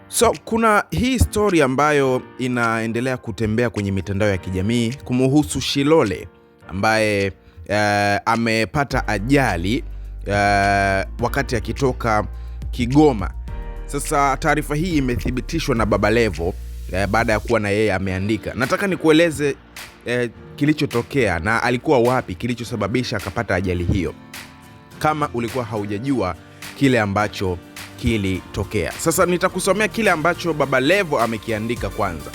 So kuna hii story ambayo inaendelea kutembea kwenye mitandao ya kijamii kumuhusu Shilole ambaye amepata ajali wakati akitoka Kigoma. Sasa taarifa hii imethibitishwa na Baba Levo baada ya kuwa na yeye ameandika. Nataka nikueleze kilichotokea na alikuwa wapi, kilichosababisha akapata ajali hiyo, kama ulikuwa haujajua kile ambacho kilitokea. Sasa nitakusomea kile ambacho Baba Levo amekiandika. Kwanza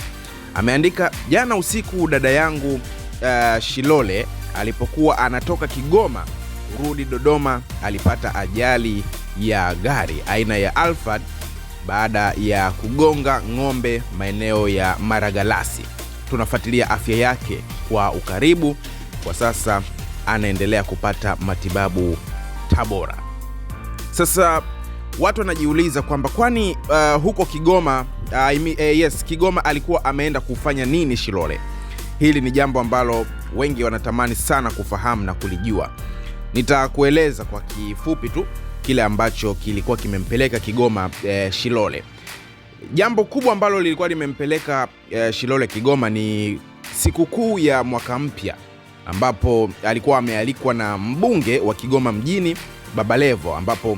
ameandika, jana usiku dada yangu Shilole alipokuwa anatoka Kigoma kurudi Dodoma alipata ajali ya gari aina ya Alphard baada ya kugonga ng'ombe maeneo ya Maragalasi. Tunafuatilia afya yake kwa ukaribu. Kwa sasa anaendelea kupata matibabu Tabora. Sasa watu wanajiuliza kwamba kwani huko Kigoma Kigoma alikuwa ameenda kufanya nini Shilole? Hili ni jambo ambalo wengi wanatamani sana kufahamu na kulijua. Nitakueleza kwa kifupi tu kile ambacho kilikuwa kimempeleka Kigoma Shilole. Jambo kubwa ambalo lilikuwa limempeleka Shilole Kigoma ni sikukuu ya mwaka mpya, ambapo alikuwa amealikwa na mbunge wa Kigoma mjini Baba Levo, ambapo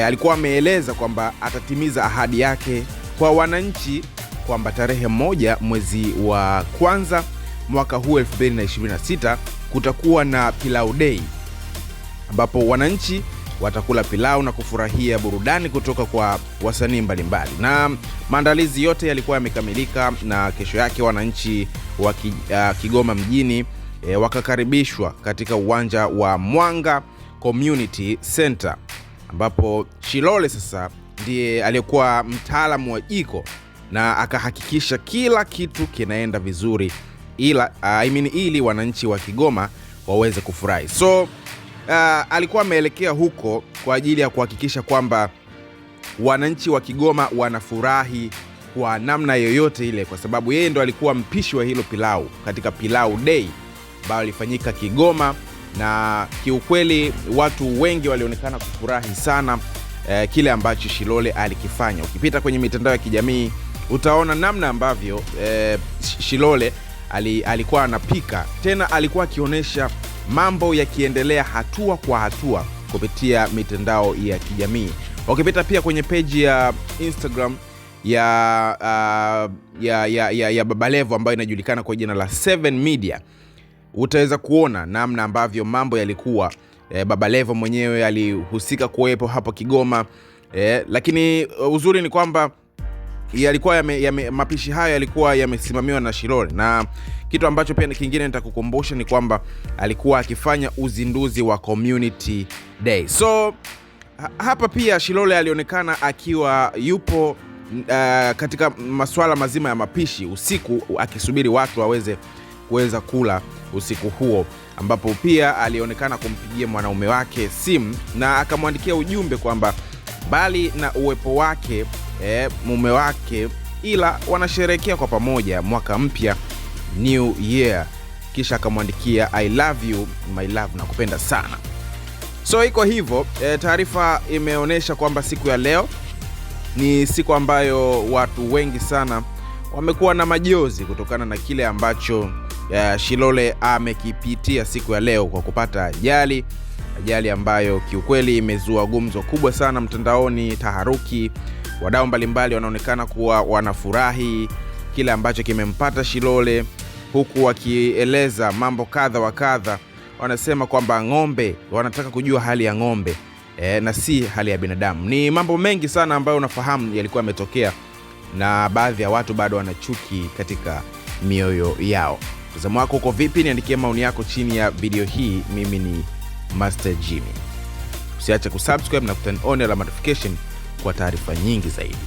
alikuwa ameeleza kwamba atatimiza ahadi yake kwa wananchi kwamba tarehe 1 mwezi wa kwanza mwaka huu 2026 kutakuwa na Pilau Day, ambapo wananchi watakula pilau na kufurahia burudani kutoka kwa wasanii mbalimbali. Na maandalizi yote yalikuwa yamekamilika, na kesho yake wananchi wa Kigoma mjini wakakaribishwa katika uwanja wa Mwanga Community Center, ambapo Shilole sasa ndiye aliyekuwa mtaalamu wa jiko na akahakikisha kila kitu kinaenda vizuri ili wananchi wa Kigoma waweze kufurahi. So alikuwa ameelekea huko kwa ajili ya kuhakikisha kwamba wananchi wa Kigoma wanafurahi kwa namna yoyote ile, kwa sababu yeye ndo alikuwa mpishi wa hilo pilau katika Pilau Day ambayo ilifanyika Kigoma, na kiukweli watu wengi walionekana kufurahi sana kile ambacho Shilole alikifanya. Ukipita kwenye mitandao ya kijamii utaona namna ambavyo Shilole alikuwa anapika, tena alikuwa akionyesha mambo yakiendelea hatua kwa hatua kupitia mitandao ya kijamii. Ukipita pia kwenye page ya Instagram ya Baba Levo ambayo inajulikana kwa jina la 7 Media, utaweza kuona namna ambavyo mambo yalikuwa. Baba Levo mwenyewe alihusika kuwepo hapo Kigoma, lakini uzuri ni kwamba yalikuwa mapishi hayo yalikuwa yamesimamiwa na Shilole. Na kitu ambacho pia kingine nitakukumbusha ni kwamba alikuwa akifanya uzinduzi wa Community Day. So hapa pia Shilole alionekana akiwa yupo katika masuala mazima ya mapishi usiku, akisubiri watu waweze kuweza kula usiku huo, ambapo pia alionekana kumpigia mwanaume wake simu na akamwandikia ujumbe kwamba bali na uwepo wake mume wake, ila wanasherehekea kwa pamoja mwaka mpya, New Year. Kisha akamwandikia I love you my love, na kupenda sana. So iko hivyo. Taarifa imeonyesha kwamba siku ya leo ni siku ambayo watu wengi sana wamekuwa na majozi kutokana na kile ambacho Shilole amekipitia siku ya leo kwa kupata ajali ambayo kiukweli imezua gumzo kubwa sana mtandaoni, taharuki. Wadau mbalimbali wanaonekana kuwa wanafurahi kile ambacho kimempata Shilole, huku wakieleza mambo kadha wa kadha. Wanasema kwamba ng'ombe, wanataka kujua hali ya ng'ombe na si hali ya binadamu. Ni mambo mengi sana ambayo unafahamu yalikuwa yametokea, na baadhi ya watu bado wanachuki katika mioyo yao. Mtazamo wako uko vipi? Niandikie maoni yako chini ya video hii. Mimi ni Master Jimmy. Usiache kusubscribe na kuturn on notification kwa taarifa nyingi zaidi.